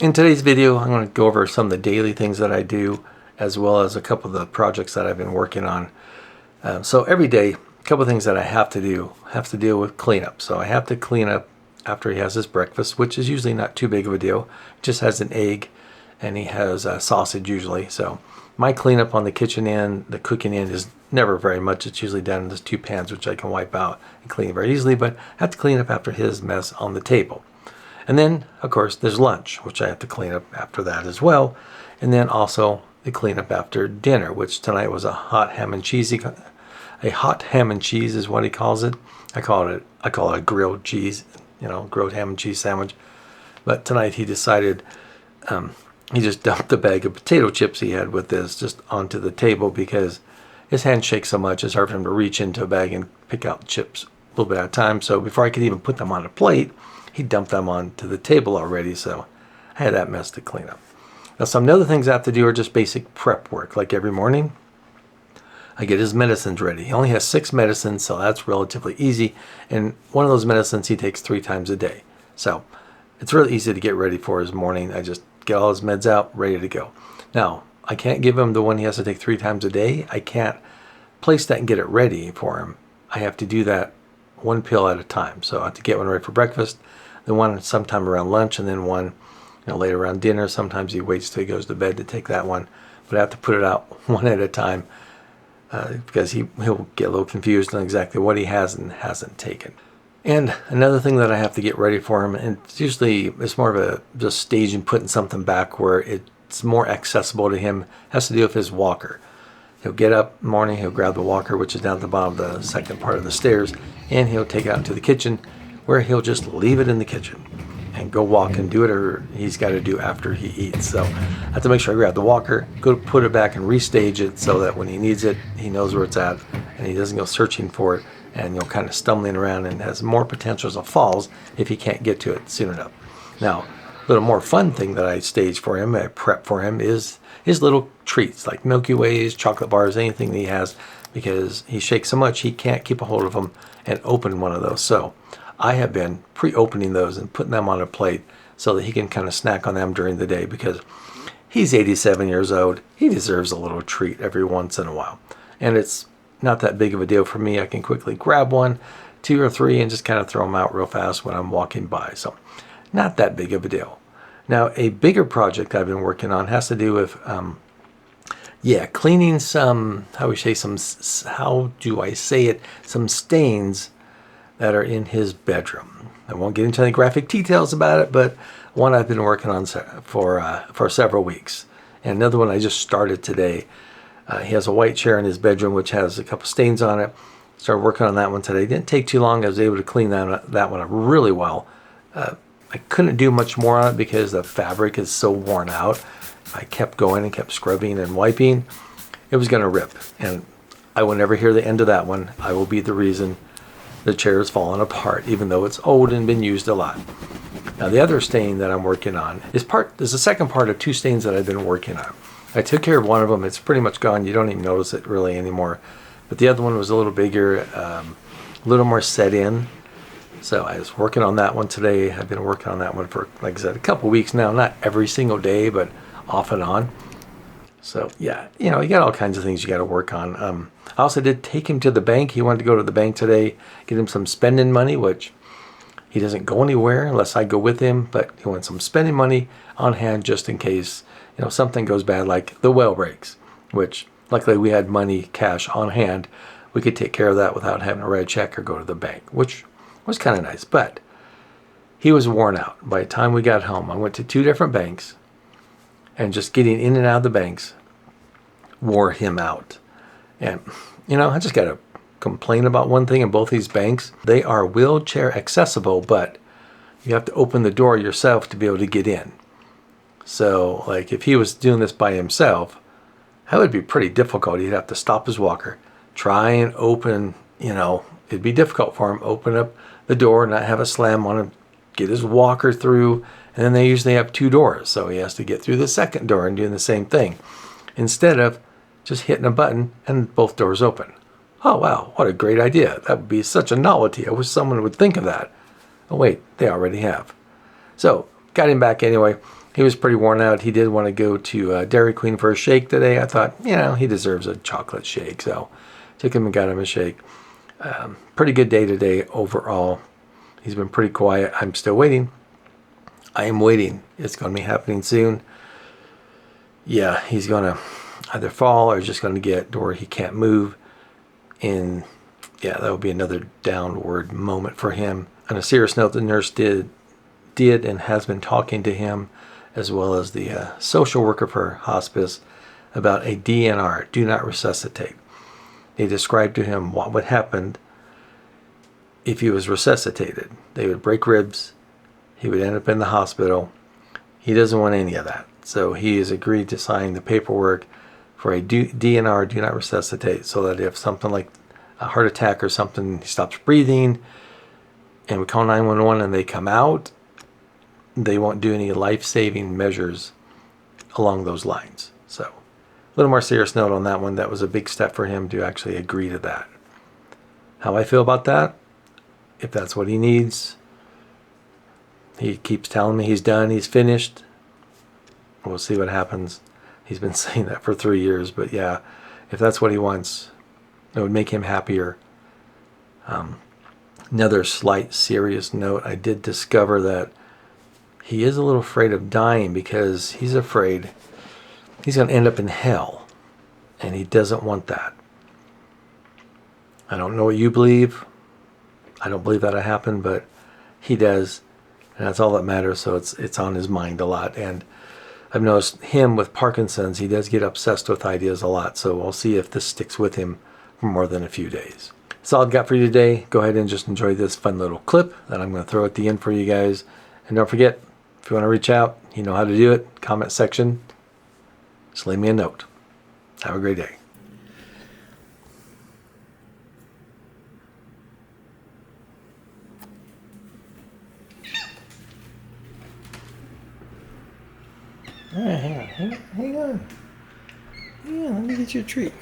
In today's video, I'm going to go over some of the daily things that I do, as well as a couple of the projects that I've been working on. So every day, a couple of things that I have to deal with cleanup. So I have to clean up after he has his breakfast, which is usually not too big of a deal. Just has an egg, and he has a sausage usually. So my cleanup on the kitchen end, the cooking end, is never very much. It's usually done in just 2 pans, which I can wipe out and clean very easily, but I have to clean up after his mess on the table. And then, of course, there's lunch, which I have to clean up after that as well. And then also the cleanup after dinner, which tonight was a hot ham and cheese. A hot ham and cheese is what he calls it. I call it a grilled cheese, grilled ham and cheese sandwich. But tonight he decided, he just dumped the bag of potato chips he had with this just onto the table because his hand shakes so much it's hard for him to reach into a bag and pick out chips a little bit at a time. So before I could even put them on a plate, he dumped them onto the table already. So I had that mess to clean up. Now, some other things I have to do are just basic prep work. Like every morning, I get his medicines ready. He only has 6 medicines, so that's relatively easy. And one of those medicines he takes 3 times a day. So it's really easy to get ready for his morning. I just get all his meds out, ready to go. Now, I can't give him the one he has to take 3 times a day. I can't place that and get it ready for him. I have to do that one pill at a time. So I have to get one ready for breakfast, then one sometime around lunch, and then one later around dinner. Sometimes he waits till he goes to bed to take that one. But I have to put it out one at a time because he'll get a little confused on exactly what he has and hasn't taken. And another thing that I have to get ready for him, and it's more of a just stage and putting something back where it's more accessible to him, has to do with his walker. He'll get up in the morning, he'll grab the walker, which is down at the bottom of the second part of the stairs, and he'll take it out to the kitchen where he'll just leave it in the kitchen and go walk and do whatever he's got to do after he eats. So I have to make sure I grab the walker, go put it back and restage it so that when he needs it, he knows where it's at and he doesn't go searching for it and kind of stumbling around and has more potentials of falls if he can't get to it soon enough. Now, a little more fun thing that I stage for him, I prep for him, is his little treats like Milky Ways, chocolate bars, anything that he has, because he shakes so much he can't keep a hold of them and open one of those. So I have been pre-opening those and putting them on a plate so that he can kind of snack on them during the day because he's 87 years old. He deserves a little treat every once in a while. And it's not that big of a deal for me. I can quickly grab 1, 2 or 3 and just kind of throw them out real fast when I'm walking by. So not that big of a deal. Now, a bigger project I've been working on has to do with, cleaning some, some stains that are in his bedroom. I won't get into any graphic details about it, but one I've been working on for several weeks. And another one I just started today. He has a white chair in his bedroom, which has a couple stains on it. Started working on that one today. Didn't take too long. I was able to clean that one up really well. I couldn't do much more on it because the fabric is so worn out. I kept going and kept scrubbing and wiping. It was going to rip. And I will never hear the end of that one. I will be the reason the chair is falling apart, even though it's old and been used a lot. Now, the other stain that I'm working on is the second part of 2 stains that I've been working on. I took care of one of them. It's pretty much gone. You don't even notice it really anymore. But the other one was a little bigger, a little more set in. So I was working on that one today. I've been working on that one for, like I said, a couple weeks now. Not every single day, but off and on. So yeah, you got all kinds of things you got to work on. I also did take him to the bank. He wanted to go to the bank today, get him some spending money, which he doesn't go anywhere unless I go with him. But he wants some spending money on hand just in case something goes bad, like the well breaks. Which luckily we had money, cash on hand. We could take care of that without having to write a check or go to the bank, which was kind of nice. But he was worn out. By the time we got home, I went to 2 different banks, and just getting in and out of the banks wore him out. And, I just got to complain about one thing in both these banks. They are wheelchair accessible, but you have to open the door yourself to be able to get in. So, like, if he was doing this by himself, that would be pretty difficult. He'd have to stop his walker, try and open, it'd be difficult for him, open up the door, not have a slam on him, get his walker through, and then they usually have 2 doors, so he has to get through the second door and doing the same thing, instead of just hitting a button and both doors open. Oh wow, what a great idea. That would be such a novelty. I wish someone would think of that. Oh wait, they already have. So, got him back anyway. he was pretty worn out. He did want to go to Dairy Queen for a shake today. I thought, he deserves a chocolate shake. So took him and got him a shake. Pretty good day today overall. He's been pretty quiet. I'm still waiting. I am waiting. It's going to be happening soon. Yeah, he's going to either fall or just going to get to where he can't move. And yeah, that will be another downward moment for him. On a serious note, the nurse did and has been talking to him, as well as the social worker for hospice, about a DNR, do not resuscitate. They described to him what would happen if he was resuscitated. They would break ribs. He would end up in the hospital. He doesn't want any of that. So he has agreed to sign the paperwork for a DNR, do not resuscitate, so that if something like a heart attack or something, he stops breathing, and we call 911 and they come out, they won't do any life-saving measures along those lines. So a little more serious note on that one. That was a big step for him to actually agree to that. How I feel about that, if that's what he needs, he keeps telling me he's done, he's finished. We'll see what happens. He's been saying that for 3 years, but yeah, if that's what he wants, it would make him happier. Another slight serious note, I did discover that he is a little afraid of dying because he's afraid he's going to end up in hell, and he doesn't want that. I don't know what you believe. I don't believe that'll happen, but he does, and that's all that matters. So it's on his mind a lot. And I've noticed him with Parkinson's, he does get obsessed with ideas a lot. So we'll see if this sticks with him for more than a few days. That's all I've got for you today. Go ahead and just enjoy this fun little clip that I'm going to throw at the end for you guys. And don't forget, if you want to reach out, you know how to do it. Comment section. Just leave me a note. Have a great day. All right, hang on. Yeah, let me get you a treat.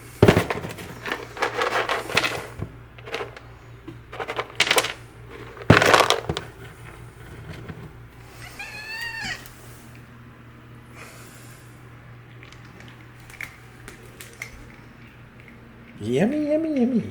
Yummy, yummy, yummy.